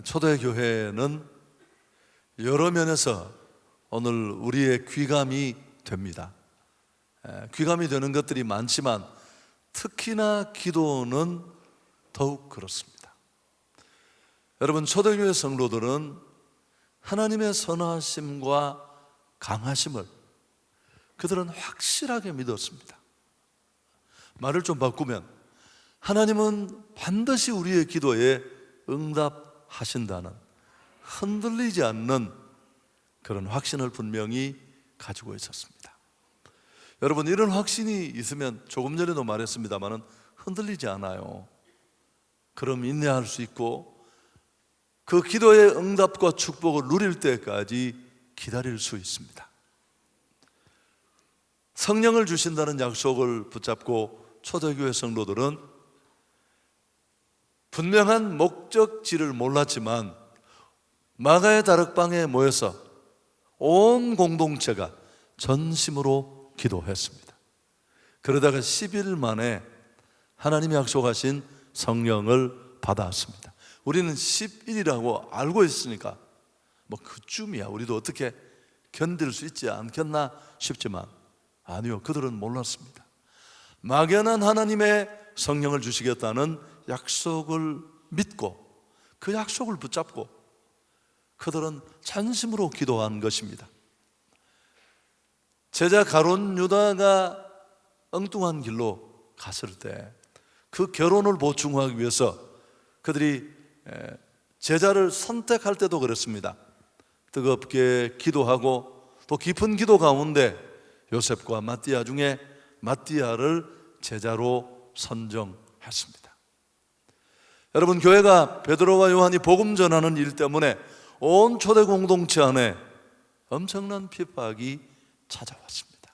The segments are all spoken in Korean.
초대교회는 여러 면에서 오늘 우리의 귀감이 됩니다. 귀감이 되는 것들이 많지만 특히나 기도는 더욱 그렇습니다. 여러분, 초대교회 성도들은 하나님의 선하심과 강하심을 그들은 확실하게 믿었습니다. 말을 좀 바꾸면 하나님은 반드시 우리의 기도에 응답하신다는, 흔들리지 않는 그런 확신을 분명히 가지고 있었습니다. 여러분, 이런 확신이 있으면 조금 전에도 말했습니다마는 흔들리지 않아요. 그럼 인내할 수 있고 그 기도의 응답과 축복을 누릴 때까지 기다릴 수 있습니다. 성령을 주신다는 약속을 붙잡고 초대교회 성도들은 분명한 목적지를 몰랐지만 마가의 다락방에 모여서 온 공동체가 전심으로 기도했습니다. 그러다가 10일 만에 하나님이 약속하신 성령을 받았습니다. 우리는 10일이라고 알고 있으니까 뭐 그쯤이야 우리도 어떻게 견딜 수 있지 않겠나 싶지만 아니요, 그들은 몰랐습니다. 막연한 하나님의 성령을 주시겠다는 약속을 믿고 그 약속을 붙잡고 그들은 전심으로 기도한 것입니다. 제자 가룟 유다가 엉뚱한 길로 갔을 때 그 결혼을 보충하기 위해서 그들이 제자를 선택할 때도 그렇습니다. 뜨겁게 기도하고 또 깊은 기도 가운데 요셉과 마띠아 중에 마띠아를 제자로 선정했습니다. 여러분, 교회가 베드로와 요한이 복음 전하는 일 때문에 온 초대 공동체 안에 엄청난 핍박이 찾아왔습니다.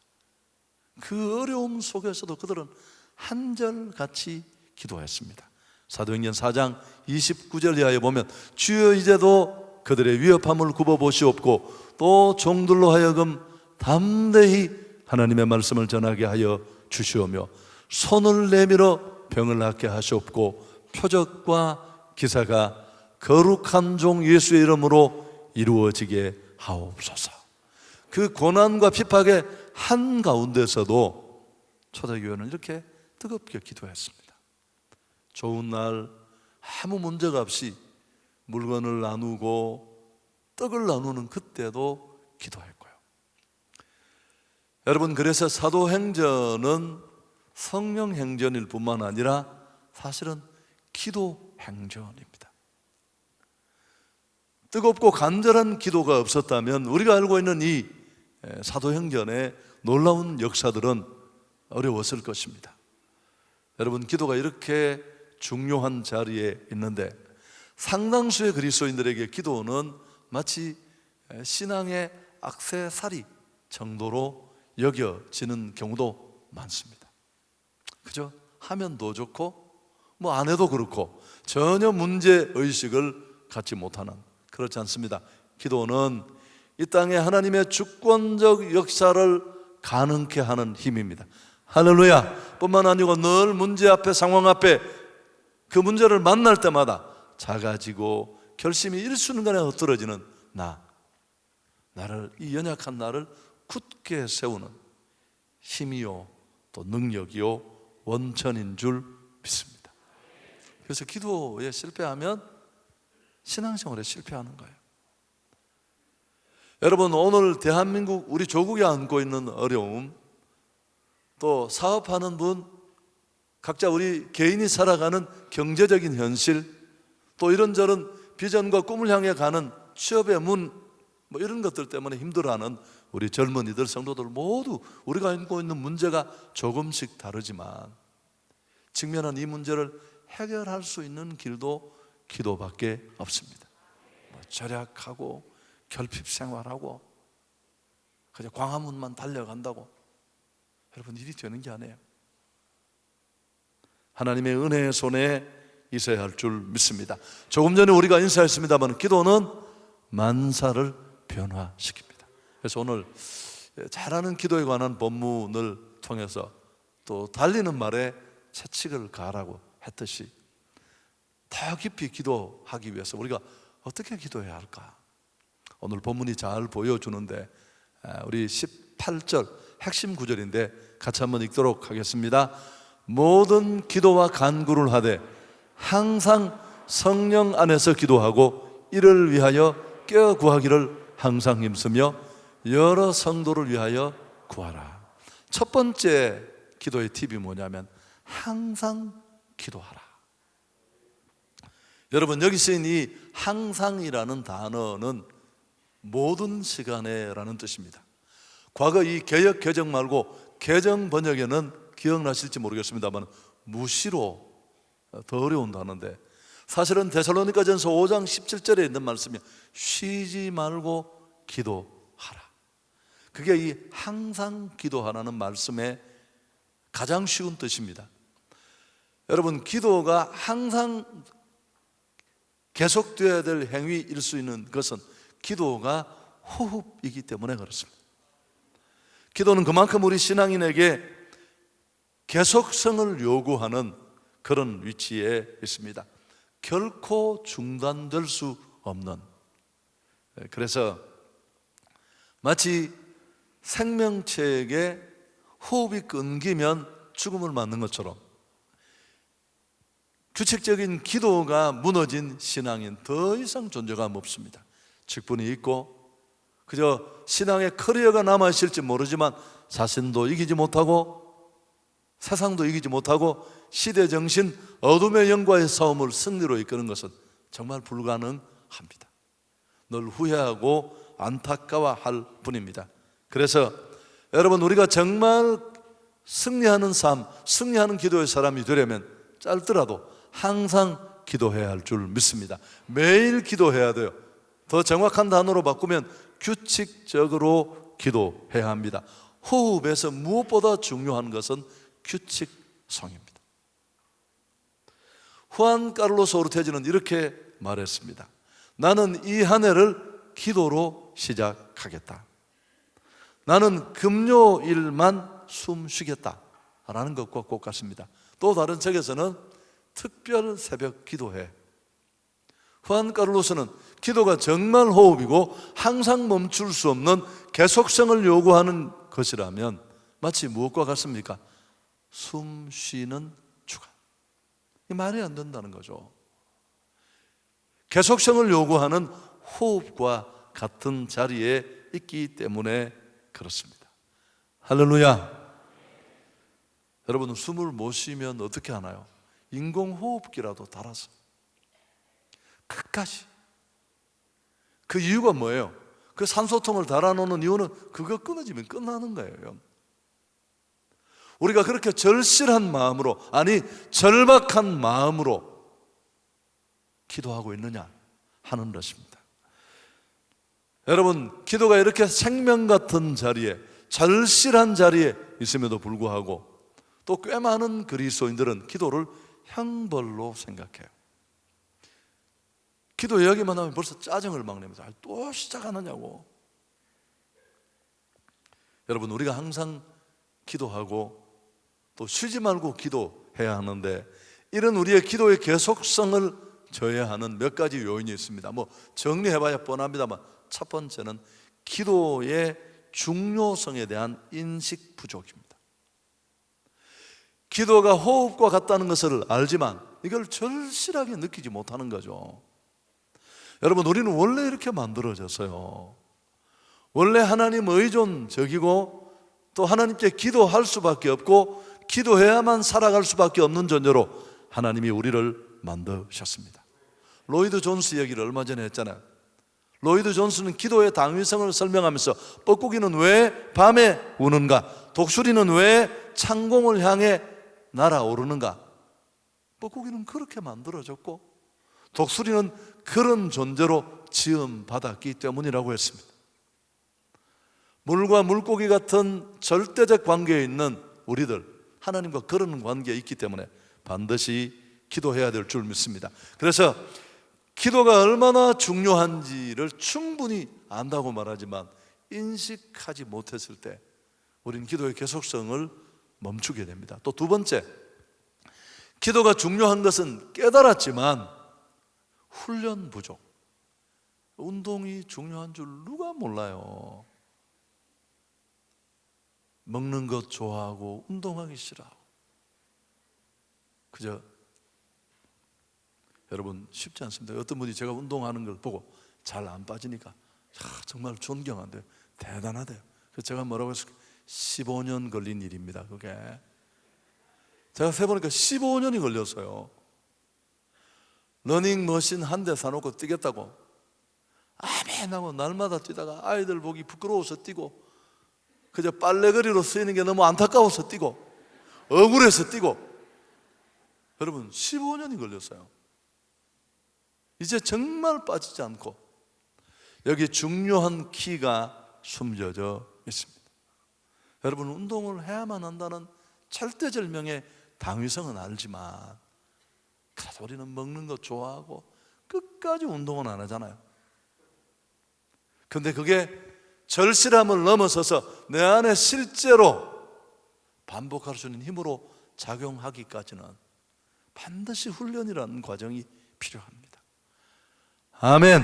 그 어려움 속에서도 그들은 한절같이 기도했습니다. 사도행전 4장 29절 이하에 보면 주여 이제도 그들의 위협함을 굽어보시옵고 또 종들로 하여금 담대히 하나님의 말씀을 전하게 하여 주시오며 손을 내밀어 병을 낫게 하시옵고 표적과 기사가 거룩한 종 예수의 이름으로 이루어지게 하옵소서. 그 고난과 핍박의 한가운데서도 초대교회는 이렇게 뜨겁게 기도했습니다. 좋은 날 아무 문제가 없이 물건을 나누고 떡을 나누는 그때도 기도했고요. 여러분, 그래서 사도행전은 성령행전일 뿐만 아니라 사실은 기도행전입니다. 뜨겁고 간절한 기도가 없었다면 우리가 알고 있는 이 사도행전의 놀라운 역사들은 어려웠을 것입니다. 여러분, 기도가 이렇게 중요한 자리에 있는데 상당수의 그리스도인들에게 기도는 마치 신앙의 액세서리 정도로 여겨지는 경우도 많습니다. 그죠? 하면 더 좋고 뭐 안 해도 그렇고 전혀 문제의식을 갖지 못하는, 그렇지 않습니다. 기도는 이 땅에 하나님의 주권적 역사를 가능케 하는 힘입니다. 할렐루야. 뿐만 아니고 늘 문제 앞에, 상황 앞에 그 문제를 만날 때마다 작아지고 결심이 일순간에 흩어지는 나를, 이 연약한 나를 굳게 세우는 힘이요 또 능력이요 원천인 줄 믿습니다. 그래서 기도에 실패하면 신앙생활에 실패하는 거예요. 여러분, 오늘 대한민국 우리 조국이 안고 있는 어려움, 또 사업하는 분, 각자 우리 개인이 살아가는 경제적인 현실, 또 이런저런 비전과 꿈을 향해 가는 취업의 문, 뭐 이런 것들 때문에 힘들어하는 우리 젊은이들, 성도들 모두 우리가 안고 있는 문제가 조금씩 다르지만 직면한 이 문제를 해결할 수 있는 길도 기도밖에 없습니다. 뭐 절약하고 결핍 생활하고 그냥 광화문만 달려간다고 여러분 일이 되는 게 아니에요. 하나님의 은혜의 손에 있어야 할 줄 믿습니다. 조금 전에 우리가 인사했습니다만 기도는 만사를 변화시킵니다. 그래서 오늘 잘하는 기도에 관한 본문을 통해서 또 달리는 말에 채찍을 가라고 했듯이 더 깊이 기도하기 위해서 우리가 어떻게 기도해야 할까? 오늘 본문이 잘 보여주는데 우리 18절 핵심 구절인데 같이 한번 읽도록 하겠습니다. 모든 기도와 간구를 하되 항상 성령 안에서 기도하고 이를 위하여 껴 구하기를 항상 힘쓰며 여러 성도를 위하여 구하라. 첫 번째 기도의 팁이 뭐냐면 항상 기도하라. 여러분, 여기 쓰인 이 항상이라는 단어는 모든 시간에라는 뜻입니다. 과거 이 개역 개정 말고 개정 번역에는 기억나실지 모르겠습니다만 무시로 더 어려운 단어인데, 사실은 데살로니가전서 5장 17절에 있는 말씀이 쉬지 말고 기도하라. 그게 이 항상 기도하라는 말씀의 가장 쉬운 뜻입니다. 여러분, 기도가 항상 계속되어야 될 행위일 수 있는 것은 기도가 호흡이기 때문에 그렇습니다. 기도는 그만큼 우리 신앙인에게 계속성을 요구하는 그런 위치에 있습니다. 결코 중단될 수 없는, 그래서 마치 생명체에게 호흡이 끊기면 죽음을 맞는 것처럼 규칙적인 기도가 무너진 신앙인 더 이상 존재감 없습니다. 직분이 있고 그저 신앙의 커리어가 남아있을지 모르지만 자신도 이기지 못하고 세상도 이기지 못하고 시대 정신, 어둠의 영과의 싸움을 승리로 이끄는 것은 정말 불가능합니다. 늘 후회하고 안타까워할 뿐입니다. 그래서 여러분, 우리가 정말 승리하는 삶, 승리하는 기도의 사람이 되려면 짧더라도 항상 기도해야 할 줄 믿습니다. 매일 기도해야 돼요. 더 정확한 단어로 바꾸면 규칙적으로 기도해야 합니다. 호흡에서 무엇보다 중요한 것은 규칙성입니다. 후안 카를로스 오르테즈는 이렇게 말했습니다. 나는 이 한 해를 기도로 시작하겠다. 나는 금요일만 숨 쉬겠다 라는 것과 꼭 같습니다. 또 다른 책에서는 특별 새벽 기도해. 후안 카를로스는 기도가 정말 호흡이고 항상 멈출 수 없는 계속성을 요구하는 것이라면 마치 무엇과 같습니까? 숨 쉬는 주간. 이 말이 안 된다는 거죠. 계속성을 요구하는 호흡과 같은 자리에 있기 때문에 그렇습니다. 할렐루야. 여러분, 숨을 못 쉬면 어떻게 하나요? 인공호흡기라도 달아서 끝까지. 그 이유가 뭐예요? 그 산소통을 달아놓는 이유는 그거 끊어지면 끝나는 거예요. 우리가 그렇게 절실한 마음으로, 아니 절박한 마음으로 기도하고 있느냐 하는 것입니다. 여러분, 기도가 이렇게 생명 같은 자리에, 절실한 자리에 있음에도 불구하고 또 꽤 많은 그리스도인들은 기도를 형벌로 생각해요. 기도 이야기만 하면 벌써 짜증을 막 내면서 또 시작하느냐고. 여러분, 우리가 항상 기도하고 또 쉬지 말고 기도해야 하는데, 이런 우리의 기도의 계속성을 저해하는 몇 가지 요인이 있습니다. 뭐 정리해봐야 뻔합니다만, 첫 번째는 기도의 중요성에 대한 인식 부족입니다. 기도가 호흡과 같다는 것을 알지만 이걸 절실하게 느끼지 못하는 거죠. 여러분, 우리는 원래 이렇게 만들어졌어요. 원래 하나님 의존적이고 또 하나님께 기도할 수밖에 없고 기도해야만 살아갈 수밖에 없는 존재로 하나님이 우리를 만드셨습니다. 로이드 존스 얘기를 얼마 전에 했잖아요. 로이드 존스는 기도의 당위성을 설명하면서 뻐꾸기는 왜 밤에 우는가, 독수리는 왜 창공을 향해 날아오르는가. 뻐꾸기는 그렇게 만들어졌고 독수리는 그런 존재로 지음받았기 때문이라고 했습니다. 물과 물고기 같은 절대적 관계에 있는 우리들, 하나님과 그런 관계에 있기 때문에 반드시 기도해야 될 줄 믿습니다. 그래서 기도가 얼마나 중요한지를 충분히 안다고 말하지만 인식하지 못했을 때 우리는 기도의 계속성을 멈추게 됩니다. 또 두 번째, 기도가 중요한 것은 깨달았지만 훈련 부족. 운동이 중요한 줄 누가 몰라요. 먹는 것 좋아하고 운동하기 싫어하고. 그저 여러분 쉽지 않습니다. 어떤 분이 제가 운동하는 걸 보고 잘 안 빠지니까 정말 존경한대요. 대단하대요. 그래서 제가 뭐라고 했을까? 15년 걸린 일입니다. 그게 제가 세보니까 15년이 걸렸어요. 러닝머신 한 대 사놓고 뛰겠다고 아멘 하고 날마다 뛰다가 아이들 보기 부끄러워서 뛰고, 그저 빨래거리로 쓰이는 게 너무 안타까워서 뛰고, 억울해서 뛰고. 여러분 15년이 걸렸어요. 이제 정말 빠지지 않고 여기 중요한 키가 숨겨져 있습니다. 여러분 운동을 해야만 한다는 절대절명의 당위성은 알지만, 그래도 우리는 먹는 거 좋아하고 끝까지 운동은 안 하잖아요. 근데 그게 절실함을 넘어서서 내 안에 실제로 반복할 수 있는 힘으로 작용하기까지는 반드시 훈련이라는 과정이 필요합니다. 아멘.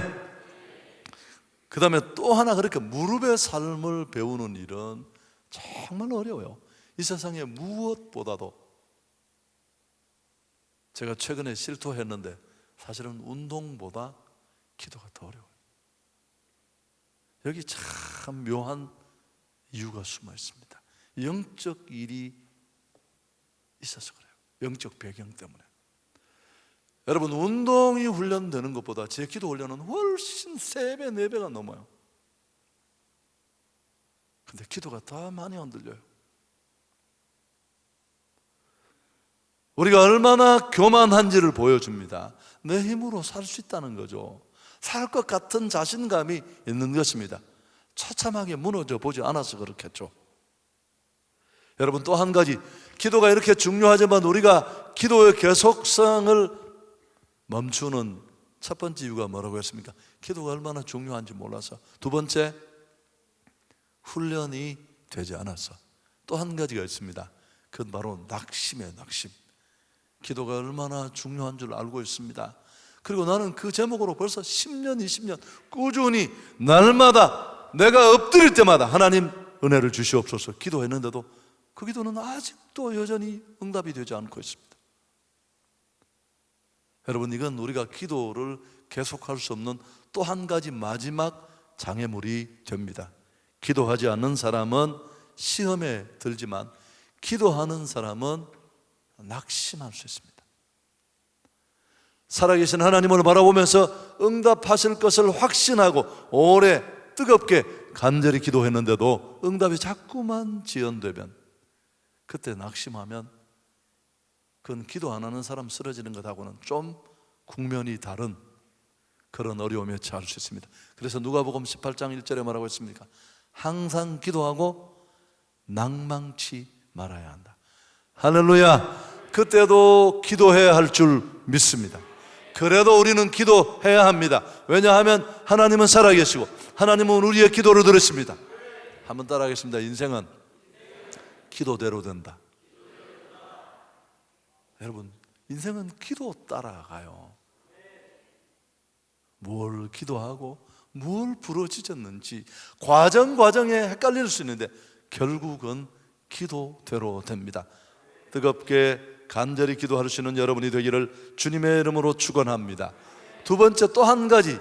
그 다음에 또 하나, 그렇게 무릎의 삶을 배우는 일은 정말 어려워요. 이 세상에 무엇보다도, 제가 최근에 실토했는데 사실은 운동보다 기도가 더 어려워요. 여기 참 묘한 이유가 숨어 있습니다. 영적 일이 있어서 그래요. 영적 배경 때문에. 여러분 운동이 훈련되는 것보다 제 기도 훈련은 훨씬 3배, 4배가 넘어요. 근데 기도가 더 많이 흔들려요. 우리가 얼마나 교만한지를 보여줍니다. 내 힘으로 살 수 있다는 거죠. 살 것 같은 자신감이 있는 것입니다. 처참하게 무너져 보지 않아서 그렇겠죠. 여러분 또 한 가지, 기도가 이렇게 중요하지만 우리가 기도의 계속성을 멈추는 첫 번째 이유가 뭐라고 했습니까? 기도가 얼마나 중요한지 몰라서. 두 번째, 훈련이 되지 않아서. 또 한 가지가 있습니다. 그건 바로 낙심이에요. 낙심. 기도가 얼마나 중요한 줄 알고 있습니다. 그리고 나는 그 제목으로 벌써 10년, 20년 꾸준히 날마다 내가 엎드릴 때마다 하나님 은혜를 주시옵소서 기도했는데도 그 기도는 아직도 여전히 응답이 되지 않고 있습니다. 여러분 이건 우리가 기도를 계속할 수 없는 또 한 가지 마지막 장애물이 됩니다. 기도하지 않는 사람은 시험에 들지만 기도하는 사람은 낙심할 수 있습니다. 살아계신 하나님을 바라보면서 응답하실 것을 확신하고 오래 뜨겁게 간절히 기도했는데도 응답이 자꾸만 지연되면, 그때 낙심하면 그건 기도 안 하는 사람 쓰러지는 것하고는 좀 국면이 다른 그런 어려움에 처할 수 있습니다. 그래서 누가복음 18장 1절에 뭐라고 했습니까? 항상 기도하고 낭망치 말아야 한다. 할렐루야. 그때도 기도해야 할 줄 믿습니다. 그래도 우리는 기도해야 합니다. 왜냐하면 하나님은 살아계시고 하나님은 우리의 기도를 들으십니다. 한번 따라하겠습니다. 인생은 기도대로 된다. 여러분 인생은 기도 따라가요. 뭘 기도하고 뭘 부러지졌는지 과정에 헷갈릴 수 있는데 결국은 기도대로 됩니다. 뜨겁게 간절히 기도할 수 있는 여러분이 되기를 주님의 이름으로 축원합니다. 두 번째 또 한 가지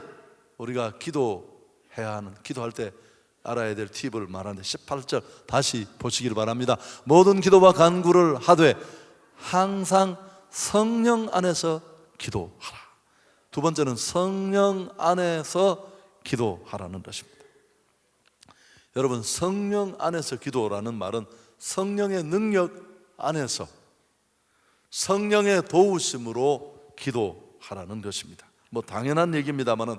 우리가 기도해야 하는, 기도할 때 알아야 될 팁을 말하는데 18절 다시 보시길 바랍니다. 모든 기도와 간구를 하되 항상 성령 안에서 기도하라. 두 번째는 성령 안에서 기도하라는 것입니다. 여러분 성령 안에서 기도라는 말은 성령의 능력 안에서 성령의 도우심으로 기도하라는 것입니다. 뭐 당연한 얘기입니다만은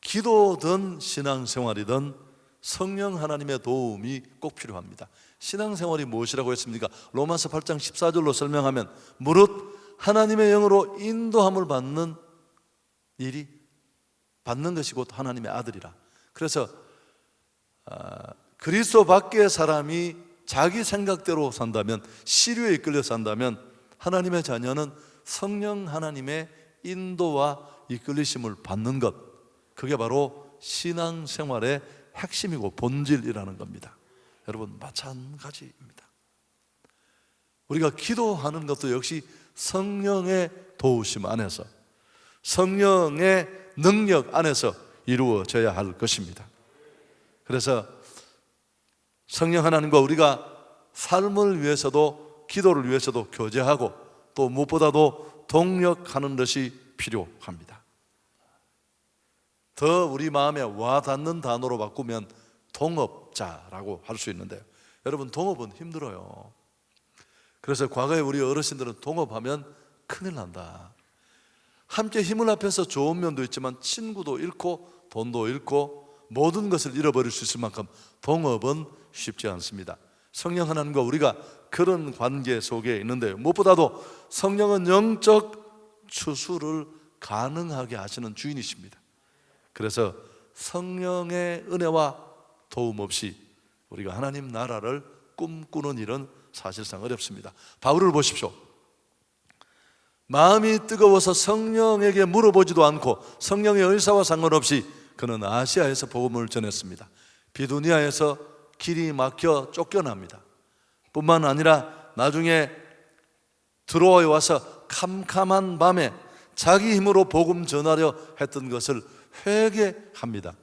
기도든 신앙생활이든 성령 하나님의 도움이 꼭 필요합니다. 신앙생활이 무엇이라고 했습니까? 로마서 8장 14절로 설명하면 무릇 하나님의 영으로 인도함을 받는 일이 받는 것이 곧 하나님의 아들이라. 그래서 그리스도 밖의 사람이 자기 생각대로 산다면, 시류에 이끌려 산다면 하나님의 자녀는 성령 하나님의 인도와 이끌리심을 받는 것, 그게 바로 신앙생활의 핵심이고 본질이라는 겁니다. 여러분, 마찬가지입니다. 우리가 기도하는 것도 역시 성령의 도우심 안에서, 성령의 능력 안에서 이루어져야 할 것입니다. 그래서 성령 하나님과 우리가 삶을 위해서도 기도를 위해서도 교제하고 또 무엇보다도 동력하는 것이 필요합니다. 더 우리 마음에 와닿는 단어로 바꾸면 동업자라고 할 수 있는데요, 여러분, 동업은 힘들어요. 그래서 과거에 우리 어르신들은 동업하면 큰일 난다, 함께 힘을 합해서 좋은 면도 있지만 친구도 잃고 돈도 잃고 모든 것을 잃어버릴 수 있을 만큼 동업은 쉽지 않습니다. 성령 하나님과 우리가 그런 관계 속에 있는데요, 무엇보다도 성령은 영적 추수를 가능하게 하시는 주인이십니다. 그래서 성령의 은혜와 도움 없이 우리가 하나님 나라를 꿈꾸는 일은 사실상 어렵습니다. 바울을 보십시오. 마음이 뜨거워서 성령에게 물어보지도 않고 성령의 의사와 상관없이 그는 아시아에서 복음을 전했습니다. 비두니아에서 길이 막혀 쫓겨납니다. 뿐만 아니라 나중에 드로아에 와서 캄캄한 밤에 자기 힘으로 복음 전하려 했던 것을 회개합니다.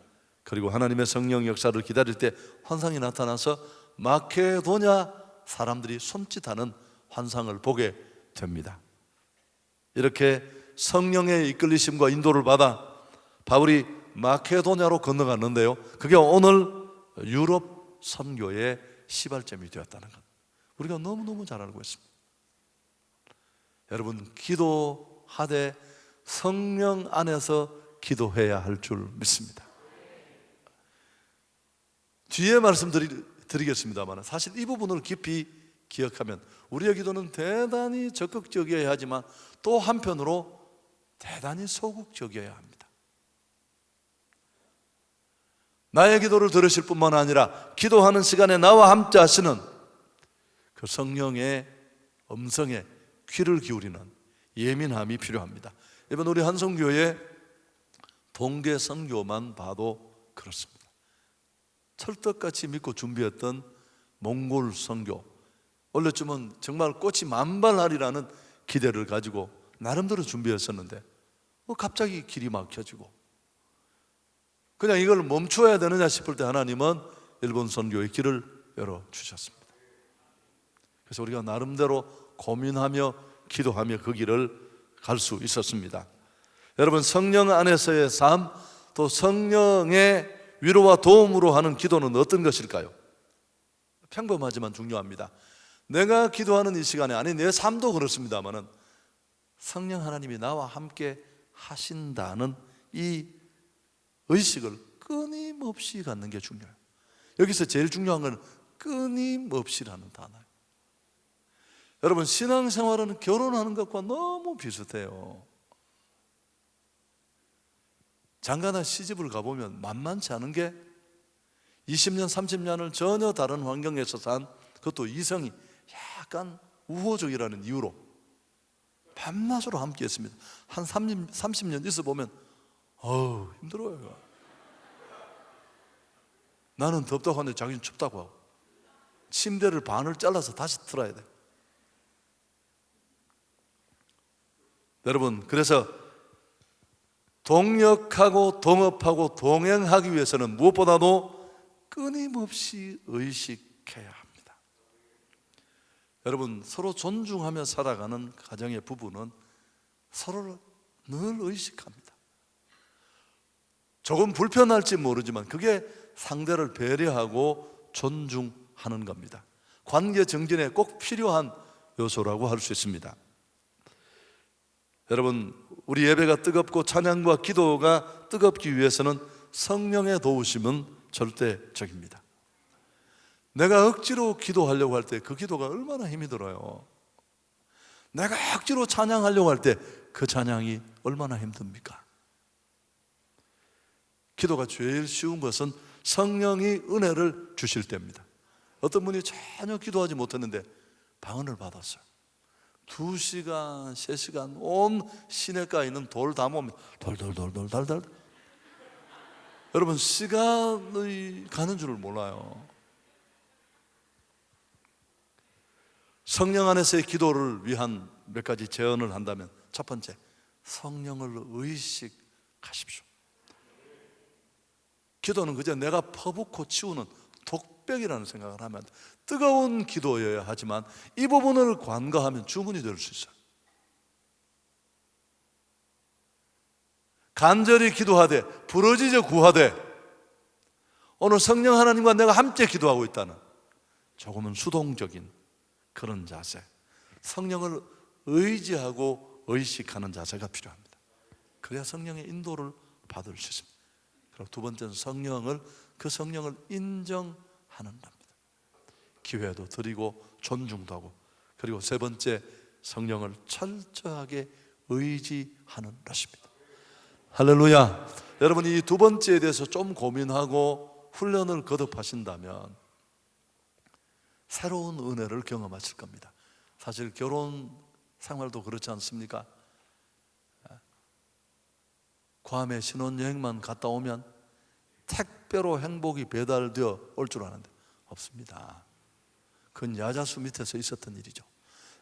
그리고 하나님의 성령 역사를 기다릴 때 환상이 나타나서 마케도냐 사람들이 손짓하는 환상을 보게 됩니다. 이렇게 성령의 이끌리심과 인도를 받아 바울이 마케도냐로 건너갔는데요, 그게 오늘 유럽 선교의 시발점이 되었다는 것, 우리가 너무너무 잘 알고 있습니다. 여러분, 기도하되 성령 안에서 기도해야 할 줄 믿습니다. 뒤에 말씀드리겠습니다만 사실 이 부분을 깊이 기억하면 우리의 기도는 대단히 적극적이어야 하지만 또 한편으로 대단히 소극적이어야 합니다. 나의 기도를 들으실 뿐만 아니라 기도하는 시간에 나와 함께 하시는 그 성령의 음성에 귀를 기울이는 예민함이 필요합니다. 이번 우리 한성교회 동계 선교만 봐도 그렇습니다. 철떡같이 믿고 준비했던 몽골 선교, 원래쯤은 정말 꽃이 만발하리라는 기대를 가지고 나름대로 준비했었는데 갑자기 길이 막혀지고 그냥 이걸 멈춰야 되느냐 싶을 때 하나님은 일본 선교의 길을 열어주셨습니다. 그래서 우리가 나름대로 고민하며 기도하며 그 길을 갈 수 있었습니다. 여러분, 성령 안에서의 삶, 또 성령의 위로와 도움으로 하는 기도는 어떤 것일까요? 평범하지만 중요합니다. 내가 기도하는 이 시간에, 아니 내 삶도 그렇습니다마는 성령 하나님이 나와 함께 하신다는 이 의식을 끊임없이 갖는 게 중요해요. 여기서 제일 중요한 건 끊임없이라는 단어예요. 여러분, 신앙생활은 결혼하는 것과 너무 비슷해요. 장가나 시집을 가보면 만만치 않은 게 20년, 30년을 전혀 다른 환경에서 산, 그것도 이성이 약간 우호적이라는 이유로 밤낮으로 함께 했습니다. 한 30년 있어 보면 힘들어요. 나는 덥다고 하는데 자기는 춥다고 하고 침대를 반을 잘라서 다시 틀어야 돼. 여러분, 그래서 동력하고 동업하고 동행하기 위해서는 무엇보다도 끊임없이 의식해야 합니다. 여러분, 서로 존중하며 살아가는 가정의 부부는 서로를 늘 의식합니다. 조금 불편할지 모르지만 그게 상대를 배려하고 존중하는 겁니다. 관계 정진에 꼭 필요한 요소라고 할 수 있습니다. 여러분, 우리 예배가 뜨겁고 찬양과 기도가 뜨겁기 위해서는 성령의 도우심은 절대적입니다. 내가 억지로 기도하려고 할 때 그 기도가 얼마나 힘이 들어요. 내가 억지로 찬양하려고 할 때 그 찬양이 얼마나 힘듭니까? 기도가 제일 쉬운 것은 성령이 은혜를 주실 때입니다. 어떤 분이 전혀 기도하지 못했는데 방언을 받았어요. 2시간, 3시간 온 시내가에 있는 돌 다 모으면 돌돌돌돌돌돌. 여러분, 시간이 가는 줄을 몰라요. 성령 안에서의 기도를 위한 몇 가지 제언을 한다면, 첫 번째, 성령을 의식하십시오. 기도는 그저 내가 퍼붓고 치우는 독백이라는 생각을 하면, 뜨거운 기도여야 하지만 이 부분을 관과하면 주문이 될 수 있어요. 간절히 기도하되 부르짖어 구하되, 오늘 성령 하나님과 내가 함께 기도하고 있다는 조금은 수동적인 그런 자세, 성령을 의지하고 의식하는 자세가 필요합니다. 그래야 성령의 인도를 받을 수 있습니다. 그리고 두 번째는 그 성령을 인정하는 겁니다. 기회도 드리고 존중도 하고, 그리고 세 번째, 성령을 철저하게 의지하는 것입니다. 할렐루야. 여러분이 이 두 번째에 대해서 좀 고민하고 훈련을 거듭하신다면 새로운 은혜를 경험하실 겁니다. 사실 결혼 생활도 그렇지 않습니까? 괌에 신혼여행만 갔다 오면 택배로 행복이 배달되어 올 줄 아는데 없습니다. 그건 야자수 밑에서 있었던 일이죠.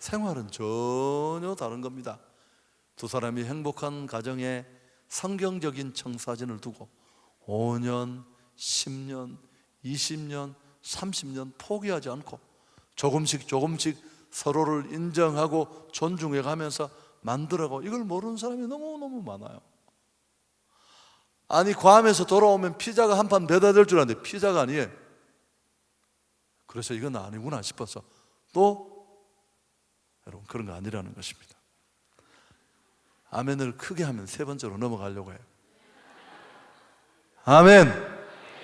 생활은 전혀 다른 겁니다. 두 사람이 행복한 가정에 성경적인 청사진을 두고 5년, 10년, 20년, 30년 포기하지 않고 조금씩 서로를 인정하고 존중해 가면서 만들어가고, 이걸 모르는 사람이 너무너무 많아요. 아니, 괌에서 돌아오면 피자가 한 판 배달될 줄 알았는데 피자가 아니에요. 그래서 이건 아니구나 싶어서 또 여러분, 그런 거 아니라는 것입니다. 아멘을 크게 하면 세 번째로 넘어가려고 해요. 아멘.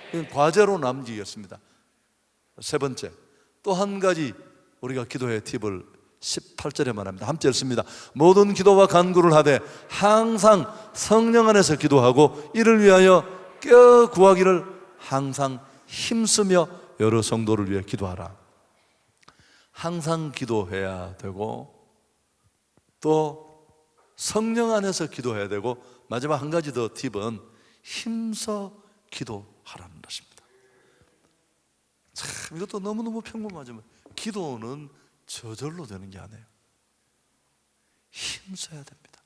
이건 과제로 남기겠습니다. 세 번째, 또 한 가지 우리가 기도의 팁을 18절에 말합니다. 함께 읽습니다. 모든 기도와 간구를 하되 항상 성령 안에서 기도하고 이를 위하여 껴 구하기를 항상 힘쓰며 여러 성도를 위해 기도하라. 항상 기도해야 되고, 또 성령 안에서 기도해야 되고, 마지막 한 가지 더 팁은 힘써 기도하라는 것입니다. 참, 이것도 너무너무 평범하지만 기도는 저절로 되는 게 아니에요. 힘써야 됩니다.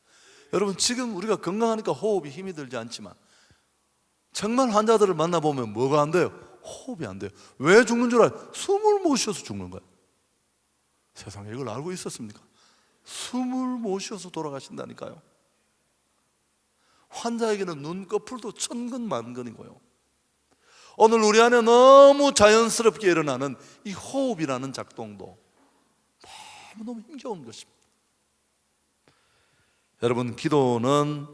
여러분, 지금 우리가 건강하니까 호흡이 힘이 들지 않지만 정말 환자들을 만나보면 뭐가 안 돼요? 호흡이 안 돼요. 왜 죽는 줄 알아요? 숨을 못 쉬어서 죽는 거예요. 세상에 이걸 알고 있었습니까? 숨을 못 쉬어서 돌아가신다니까요. 환자에게는 눈꺼풀도 천근만근이고요. 오늘 우리 안에 너무 자연스럽게 일어나는 이 호흡이라는 작동도 너무너무 힘겨운 것입니다. 여러분, 기도는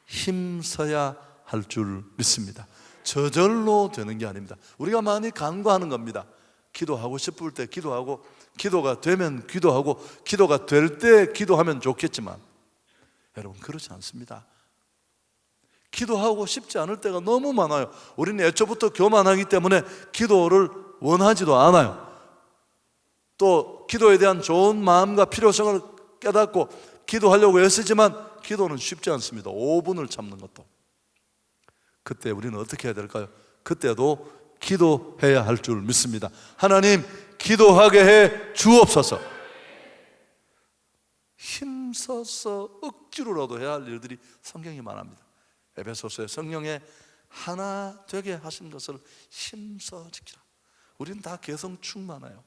힘써야 할 줄 믿습니다. 저절로 되는 게 아닙니다. 우리가 많이 간구하는 겁니다. 기도하고 싶을 때 기도하고, 기도가 되면 기도하고, 기도가 될 때 기도하면 좋겠지만 여러분, 그렇지 않습니다. 기도하고 싶지 않을 때가 너무 많아요. 우리는 애초부터 교만하기 때문에 기도를 원하지도 않아요. 또 기도에 대한 좋은 마음과 필요성을 깨닫고 기도하려고 애쓰지만 기도는 쉽지 않습니다. 5분을 참는 것도. 그때 우리는 어떻게 해야 될까요? 그때도 기도해야 할 줄 믿습니다. 하나님, 기도하게 해 주옵소서. 힘써서 억지로라도 해야 할 일들이 성경에 많습니다. 에베소서에 성령의 하나 되게 하신 것을 힘써 지키라. 우리는 다 개성 충만해요.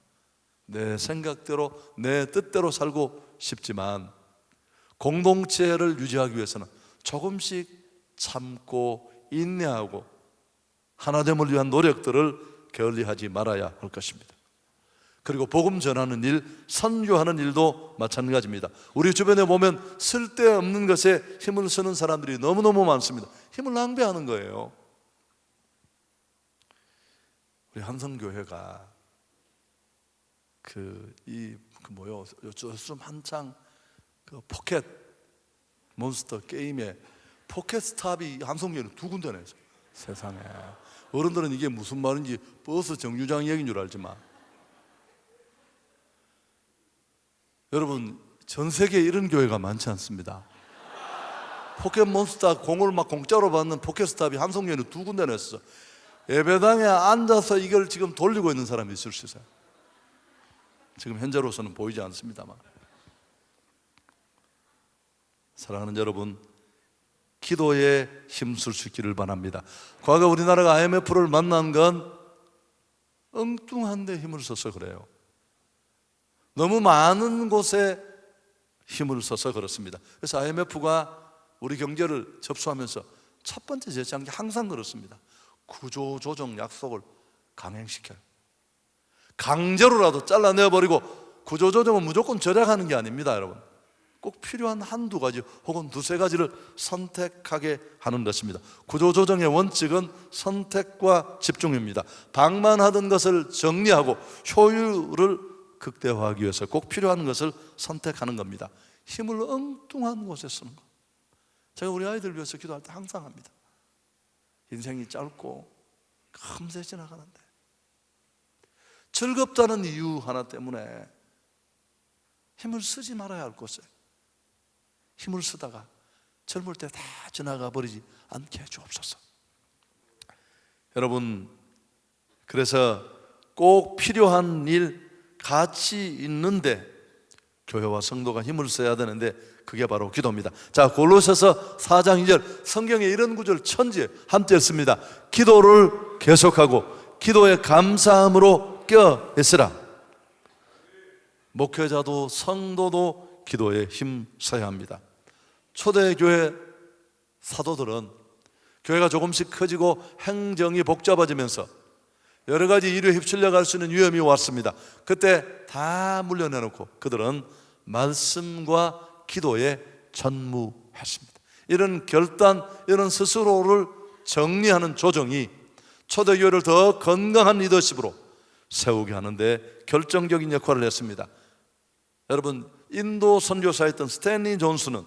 내 생각대로 내 뜻대로 살고 싶지만 공동체를 유지하기 위해서는 조금씩 참고 인내하고 하나됨을 위한 노력들을 게을리하지 말아야 할 것입니다. 그리고 복음 전하는 일, 선교하는 일도 마찬가지입니다. 우리 주변에 보면 쓸데없는 것에 힘을 쓰는 사람들이 너무너무 많습니다. 힘을 낭비하는 거예요. 우리 한성교회가 요즘 한창 포켓 몬스터 게임에 포켓스탑이 한성교회는 2군데나 있어요. 세상에, 어른들은 이게 무슨 말인지 버스 정류장 얘기인 줄 알지만 여러분, 전 세계에 이런 교회가 많지 않습니다. 포켓몬스터 공을 막 공짜로 받는 포켓스탑이 한송년에 2군데나 있어. 예배당에 앉아서 이걸 지금 돌리고 있는 사람이 있을 수 있어요. 지금 현재로서는 보이지 않습니다만. 사랑하는 여러분, 기도에 힘쓸 수 있기를 바랍니다. 과거 우리나라가 IMF를 만난 건 엉뚱한 데 힘을 써서 그래요. 너무 많은 곳에 힘을 써서 그렇습니다. 그래서 IMF가 우리 경제를 접수하면서 첫 번째 제시한 게 항상 그렇습니다. 구조조정 약속을 강행시켜요. 강제로라도 잘라내버리고, 구조조정은 무조건 절약하는 게 아닙니다, 여러분. 꼭 필요한 한두 가지 혹은 두세 가지를 선택하게 하는 것입니다. 구조조정의 원칙은 선택과 집중입니다. 방만하던 것을 정리하고 효율을 극대화하기 위해서 꼭 필요한 것을 선택하는 겁니다. 힘을 엉뚱한 곳에 쓰는 것. 제가 우리 아이들 위해서 기도할 때 항상 합니다. 인생이 짧고 금세 지나가는데 즐겁다는 이유 하나 때문에 힘을 쓰지 말아야 할 곳에 힘을 쓰다가 젊을 때 다 지나가 버리지 않게 해주옵소서. 여러분, 그래서 꼭 필요한 일, 가치 있는데 교회와 성도가 힘을 써야 되는데 그게 바로 기도입니다. 자, 골로새서 4장 2절, 성경에 이런 구절 천지에 함께 있습니다. 기도를 계속하고 기도에 감사함으로 껴있으라. 목회자도 성도도 기도에 힘써야 합니다. 초대교회 사도들은 교회가 조금씩 커지고 행정이 복잡해지면서 여러 가지 일에 휩쓸려 갈 수 있는 위험이 왔습니다. 그때 다 물려내놓고 그들은 말씀과 기도에 전무했습니다. 이런 결단, 이런 스스로를 정리하는 조정이 초대교회를 더 건강한 리더십으로 세우게 하는데 결정적인 역할을 했습니다. 여러분, 인도 선교사였던 스탠리 존스는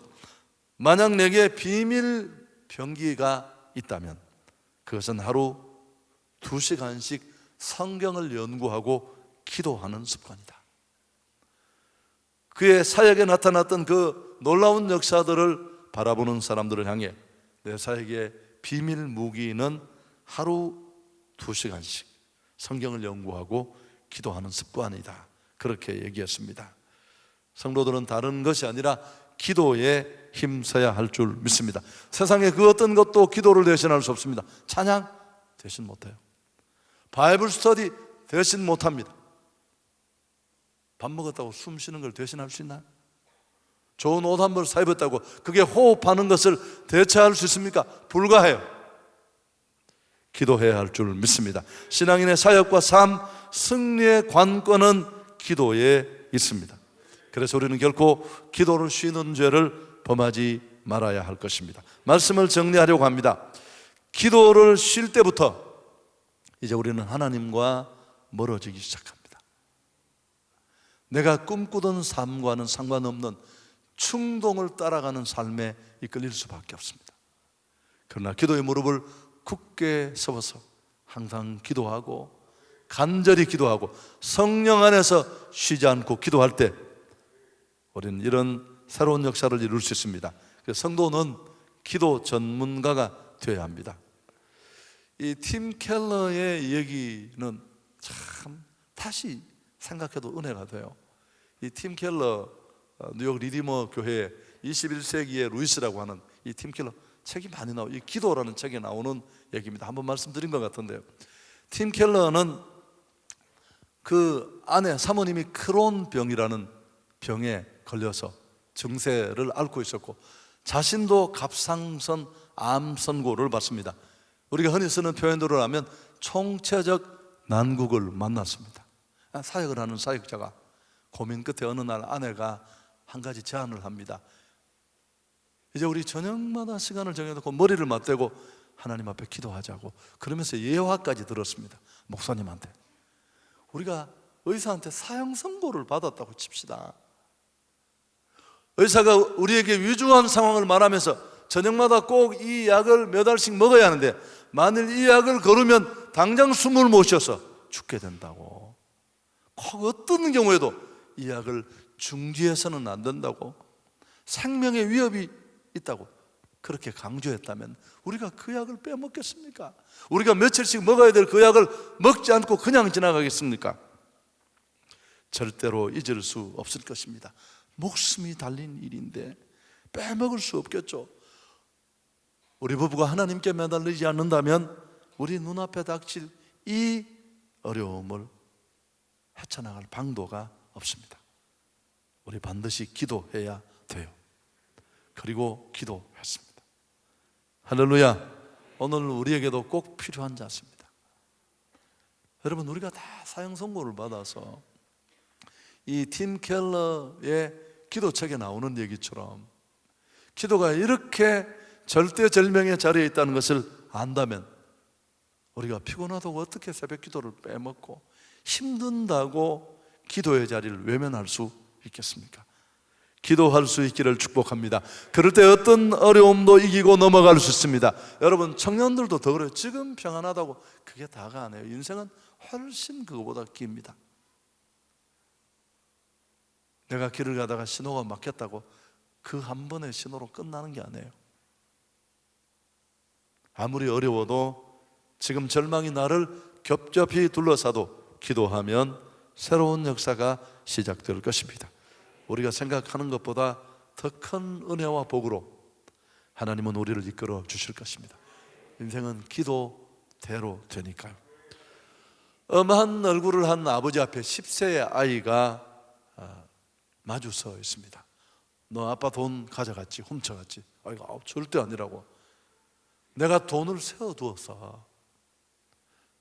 만약 내게 비밀 병기가 있다면 그것은 하루 2시간씩 성경을 연구하고 기도하는 습관이다. 그의 사역에 나타났던 그 놀라운 역사들을 바라보는 사람들을 향해 내 사역의 비밀 무기는 하루 2시간씩 성경을 연구하고 기도하는 습관이다. 그렇게 얘기했습니다. 성도들은 다른 것이 아니라 기도에 힘써야 할 줄 믿습니다. 세상에 그 어떤 것도 기도를 대신할 수 없습니다. 찬양 대신 못해요. 바이블 스터디 대신 못합니다. 밥 먹었다고 숨 쉬는 걸 대신할 수 있나요? 좋은 옷 한 벌 사 입었다고 그게 호흡하는 것을 대체할 수 있습니까? 불가해요. 기도해야 할 줄 믿습니다. 신앙인의 사역과 삶, 승리의 관건은 기도에 있습니다. 그래서 우리는 결코 기도를 쉬는 죄를 범하지 말아야 할 것입니다. 말씀을 정리하려고 합니다. 기도를 쉴 때부터 이제 우리는 하나님과 멀어지기 시작합니다. 내가 꿈꾸던 삶과는 상관없는 충동을 따라가는 삶에 이끌릴 수밖에 없습니다. 그러나 기도의 무릎을 굳게 세워서 항상 기도하고 간절히 기도하고 성령 안에서 쉬지 않고 기도할 때 우리는 이런 새로운 역사를 이룰 수 있습니다. 성도는 기도 전문가가 되어야 합니다. 이 팀 켈러의 얘기는 참 다시 생각해도 은혜가 돼요. 이 팀 켈러 뉴욕 리디머 교회 21세기의 루이스라고 하는 이 팀 켈러 책이 많이 나와요. 이 기도라는 책에 나오는 얘기입니다. 한번 말씀드린 것 같은데요. 팀 켈러는 그 아내 사모님이 크론 병이라는 병에 걸려서 증세를 앓고 있었고 자신도 갑상선 암 선고를 받습니다. 우리가 흔히 쓰는 표현대로 하면 총체적 난국을 만났습니다. 사역을 하는 사역자가 고민 끝에 어느 날 아내가 한 가지 제안을 합니다. 이제 우리 저녁마다 시간을 정해놓고 머리를 맞대고 하나님 앞에 기도하자고. 그러면서 예화까지 들었습니다. 목사님한테 우리가 의사한테 사형 선고를 받았다고 칩시다. 의사가 우리에게 위중한 상황을 말하면서 저녁마다 꼭 이 약을 몇 알씩 먹어야 하는데 만일 이 약을 거르면 당장 숨을 못 쉬어서 죽게 된다고. 꼭 어떤 경우에도 이 약을 중지해서는 안 된다고. 생명의 위협이 있다고 그렇게 강조했다면 우리가 그 약을 빼먹겠습니까? 우리가 며칠씩 먹어야 될 그 약을 먹지 않고 그냥 지나가겠습니까? 절대로 잊을 수 없을 것입니다. 목숨이 달린 일인데 빼먹을 수 없겠죠. 우리 부부가 하나님께 매달리지 않는다면 우리 눈앞에 닥칠 이 어려움을 헤쳐나갈 방도가 없습니다. 우리 반드시 기도해야 돼요. 그리고 기도했습니다. 할렐루야. 오늘 우리에게도 꼭 필요한 자세입니다. 여러분, 우리가 다 사형 선고를 받아서 이 팀 켈러의 기도책에 나오는 얘기처럼 기도가 이렇게 절대절명의 자리에 있다는 것을 안다면 우리가 피곤하다고 어떻게 새벽 기도를 빼먹고 힘든다고 기도의 자리를 외면할 수 있겠습니까? 기도할 수 있기를 축복합니다. 그럴 때 어떤 어려움도 이기고 넘어갈 수 있습니다. 여러분, 청년들도 더 그래요. 지금 평안하다고 그게 다가 아니에요. 인생은 훨씬 그거보다 깁니다. 내가 길을 가다가 신호가 막혔다고 그 한 번의 신호로 끝나는 게 아니에요. 아무리 어려워도 지금 절망이 나를 겹겹이 둘러싸도 기도하면 새로운 역사가 시작될 것입니다. 우리가 생각하는 것보다 더 큰 은혜와 복으로 하나님은 우리를 이끌어 주실 것입니다. 인생은 기도대로 되니까요. 엄한 얼굴을 한 아버지 앞에 10세의 아이가 마주 서 있습니다. 너 아빠 돈 가져갔지? 훔쳐갔지? 아이고, 절대 아니라고. 내가 돈을 세워두었어.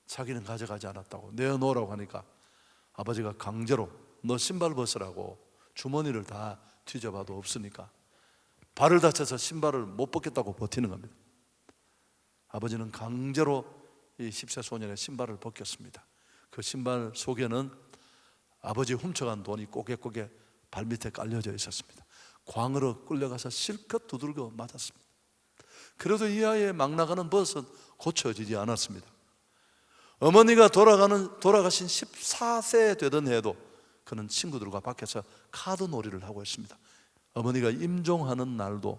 자기는 가져가지 않았다고 내어놓으라고 하니까 아버지가 강제로 너 신발 벗으라고 주머니를 다 뒤져봐도 없으니까 발을 다쳐서 신발을 못 벗겠다고 버티는 겁니다. 아버지는 강제로 이 10세 소년의 신발을 벗겼습니다. 그 신발 속에는 아버지 훔쳐간 돈이 꼬개꼬개 발밑에 깔려져 있었습니다. 광으로 끌려가서 실컷 두들겨 맞았습니다. 그래도 이 아이의 막 나가는 버릇은 고쳐지지 않았습니다. 어머니가 돌아가신 14세 되던 해에도 그는 친구들과 밖에서 카드놀이를 하고 있습니다. 어머니가 임종하는 날도,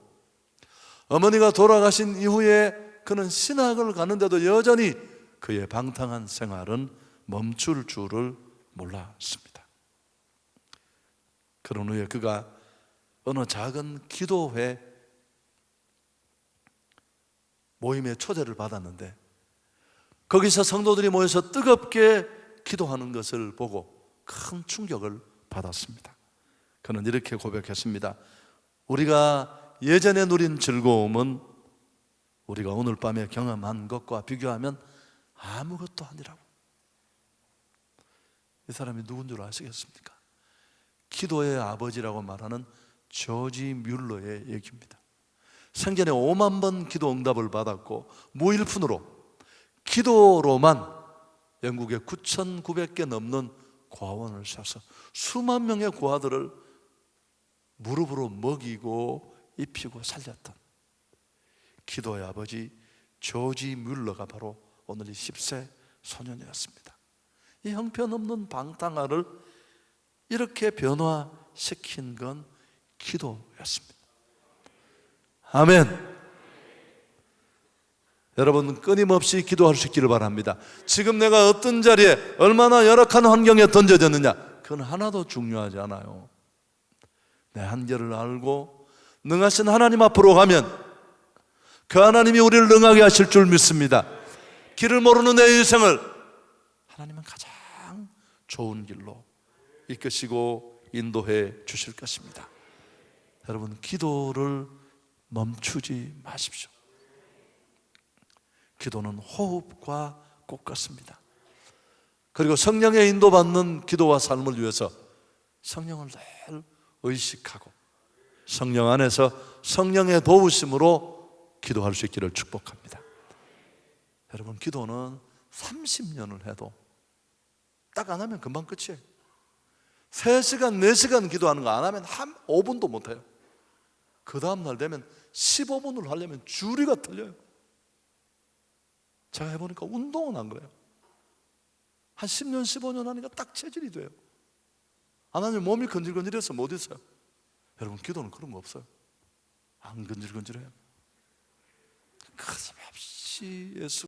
어머니가 돌아가신 이후에 그는 신학을 가는데도 여전히 그의 방탕한 생활은 멈출 줄을 몰랐습니다. 그런 후에 그가 어느 작은 기도회 모임에 초대를 받았는데 거기서 성도들이 모여서 뜨겁게 기도하는 것을 보고 큰 충격을 받았습니다. 그는 이렇게 고백했습니다. 우리가 예전에 누린 즐거움은 우리가 오늘 밤에 경험한 것과 비교하면 아무것도 아니라고. 이 사람이 누군 줄 아시겠습니까? 기도의 아버지라고 말하는 조지 뮬러의 얘기입니다. 생전에 5만 번 기도 응답을 받았고 무일푼으로 기도로만 영국에 9,900개 넘는 고아원을 세워서 수만 명의 고아들을 무릎으로 먹이고 입히고 살렸던 기도의 아버지 조지 뮬러가 바로 오늘 이 10세 소년이었습니다. 이 형편없는 방탕아를 이렇게 변화시킨 건 기도였습니다. 아멘. 여러분, 끊임없이 기도할 수 있기를 바랍니다. 지금 내가 어떤 자리에 얼마나 열악한 환경에 던져졌느냐, 그건 하나도 중요하지 않아요. 내 한계를 알고 능하신 하나님 앞으로 가면 그 하나님이 우리를 능하게 하실 줄 믿습니다. 길을 모르는 내 인생을 하나님은 가장 좋은 길로 이끄시고 인도해 주실 것입니다. 여러분, 기도를 멈추지 마십시오. 기도는 호흡과 꽃 같습니다. 그리고 성령의 인도받는 기도와 삶을 위해서 성령을 늘 의식하고 성령 안에서 성령의 도우심으로 기도할 수 있기를 축복합니다. 여러분, 기도는 30년을 해도 딱 안 하면 금방 끝이에요. 3시간, 4시간 기도하는 거 안 하면 한 5분도 못 해요. 그 다음날 되면 15분을 하려면 줄이가 틀려요. 제가 해보니까 운동은 안 그래요. 한 10년, 15년 하니까 딱 체질이 돼요. 안 하면 몸이 건질건질해서 못 있어요. 여러분, 기도는 그런 거 없어요. 안 건질건질해요. 거침없이 예수